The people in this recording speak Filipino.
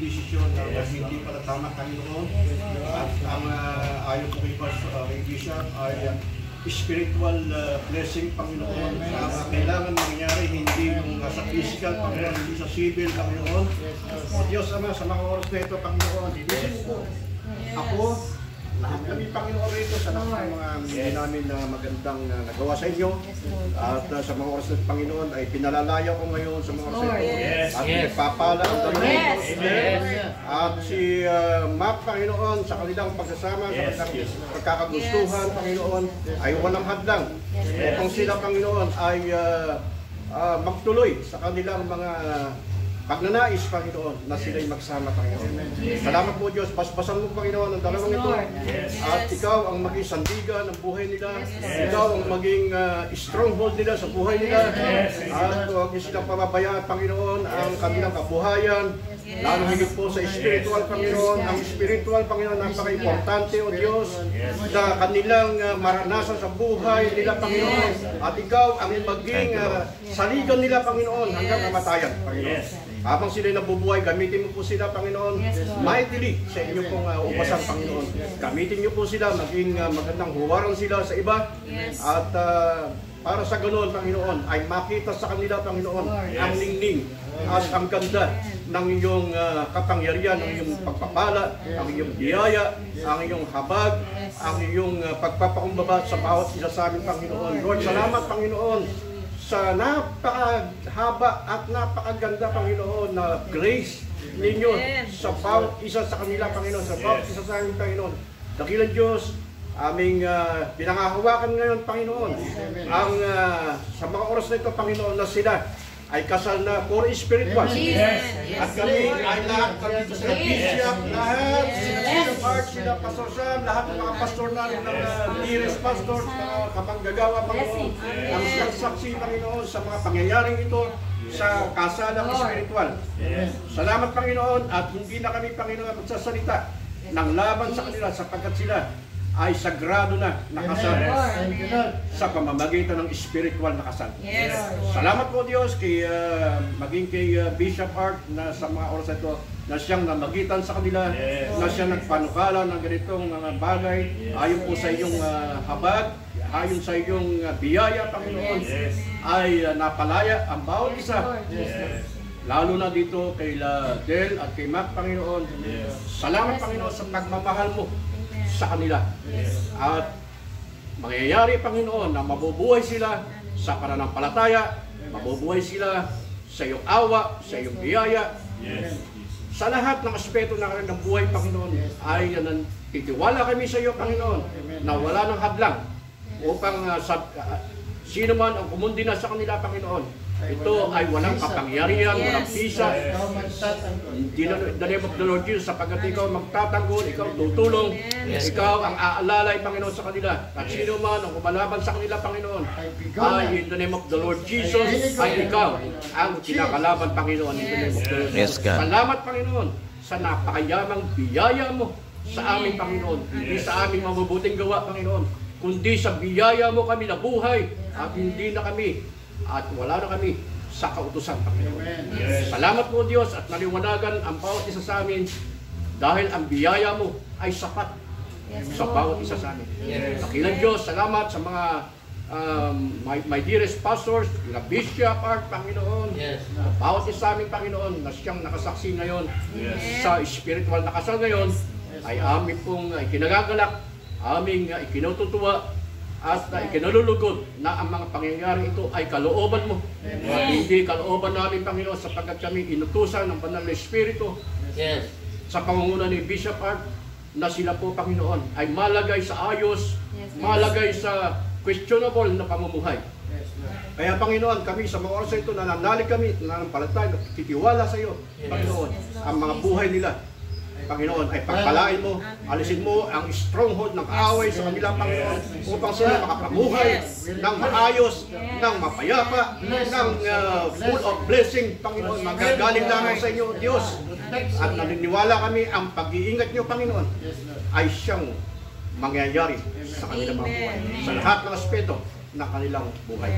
desisyon na hindi pala tama, Panginoon. At ang ayon po kay Bishop ay spiritual blessing, Panginoon. Ang kailangan mangyari hindi yung sa physical, Panginoon, hindi sa civil, Panginoon. O Diyos Ama, sa mga oras na ito, Panginoon, ibigin po ako, lahat kami, Panginoon, rito sa lahat ng mga hindi namin na magandang nagawa sa inyo. At sa mga oras ng Panginoon ay pinalalaya ko ngayon sa mga oras na ito. At ipapala ang dalawang at si Mac, Panginoon, sa kanilang pagsasama, sa kanilang pagkakagustuhan, Panginoon, ay walang hadlang. Upang sila, Panginoon, ay magtuloy sa kanilang mga pagnanais, Panginoon, na sila'y magsama, Panginoon. Salamat po, Diyos. Basbasan mo, Panginoon, ang dalawang ito. At ikaw ang maging sandigan ng buhay nila. Ikaw ang maging stronghold nila sa buhay nila. At huwag niyo silang pababayaan, Panginoon, ang kanilang kabuhayan. Lalo higit po sa spiritual, Panginoon. Ang spiritual, Panginoon, napaka-importante, O Diyos, na kanilang maranasan sa buhay nila, Panginoon. At ikaw ang maging saligan nila, Panginoon, hanggang kamatayan, Panginoon. Habang sila'y nabubuhay, gamitin mo po sila, Panginoon, mightily sa inyo pong upasan, Panginoon. Gamitin niyo po sila, maging magandang huwaran sila sa iba. At para sa ganoon, Panginoon, ay makita sa kanila, Panginoon, ang ningning at ang ganda ng iyong kapangyarihan, ng iyong pagpapala, ang iyong biyaya, ang iyong habag, ang iyong pagpapakumbaba sa bawat isa sa amin, Panginoon. Lord, salamat, Panginoon, sa napakahaba at napakaganda, Panginoon, na grace ninyo sa bawat isa sa kanila, Panginoon, sa bawat isa sa amin, Panginoon. Dakilang Diyos, aming pinangahawakan ngayon, Panginoon, ang sa mga oras na ito, Panginoon, na sila ay kasal na for spiritual. At kami ay lahat dito sa Bishop, lahat, sila Art, sila Pastor Sam, lahat ng mga pastor namin, ng nearest pastors, mga kapanggagawa, Panginoon, ang saksi, Panginoon, sa mga pangyayaring ito sa kasalang spiritual. Salamat, Panginoon, at hindi na kami, Panginoon, magsasalita ng laban sa kanila sapagkat sila ay sagrado na nakasal sa pamamagitan ng spiritual na kasal. Salamat po, Diyos, kay, maging kay Bishop Art na sa mga oras ito na siyang namagitan sa kanila, na siyang nagpanukala ng ganitong mga bagay ayon po sa iyong habag, ayon sa iyong biyaya, Panginoon, ay napalaya ang bawat isa. Lalo na dito kay Del at kay Mac, Panginoon. Salamat, Panginoon, sa pagmamahal mo sa kanila. At mangyayari, Panginoon, na mabubuhay sila sa pananampalataya, mabubuhay sila sa iyong awa, sa iyong biyaya. Sa lahat ng aspeto ng buhay, Panginoon, ay titiwala kami sa iyo, Panginoon, na wala ng hadlang upang sino man ang kumundi na sa kanila, Panginoon, ito ay walang kapangyarihan, walang pisa. Hindi na the name of the Lord Jesus, sapagkat ikaw magtatanggol, ikaw tutulong, ikaw ang aalalay, Panginoon, sa kanila. At sino man ang kumalaban sa kanila, Panginoon, ay in the name of the Lord Jesus, ay ikaw ang kinakalaban, Panginoon, in the name of the Lord Jesus. Salamat, Panginoon, sa napakayamang biyaya mo sa aming, Panginoon. Hindi sa aming mabubuting gawa, Panginoon, kundi sa biyaya mo kami nabuhay at hindi na kami at wala na kami sa kautusan, Panginoon. Salamat po, Diyos, at naliwanagan ang bawat isa sa amin dahil ang biyaya mo ay sapat sa bawat isa sa amin. Dakilang Diyos, salamat sa mga my dearest pastors, na Bishop Art, Panginoon, bawat isa sa amin, Panginoon, na siyang nakasaksi ngayon sa spiritual na kasal ngayon, ay amin pong kinagagalak, aming ikinututuwa, at ikinalulugod na ang mga pangyayari ito ay kalooban mo. Hindi kalooban namin, Panginoon, sapagkat kami inutusan ng Banal na Espiritu sa pangunguna ni Bishop Art na sila po, Panginoon, ay malagay sa ayos, malagay sa questionable na pamumuhay. Kaya, Panginoon, kami sa mga oras ito, nananalig kami, nananampalatay, titiwala sa iyo, Panginoon, ang mga buhay nila, Panginoon, ay pagpalain mo, alisin mo ang stronghold ng away sa kanila, Panginoon, upang sila makapamuhay ng maayos, ng mapayapa, ng full of blessing, Panginoon, magagaling lamang sa inyo, Diyos. At naniniwala kami ang pag-iingat niyo, Panginoon, ay siyang mangyayari sa kanilang mga buhay, sa lahat ng aspeto ng kanilang buhay.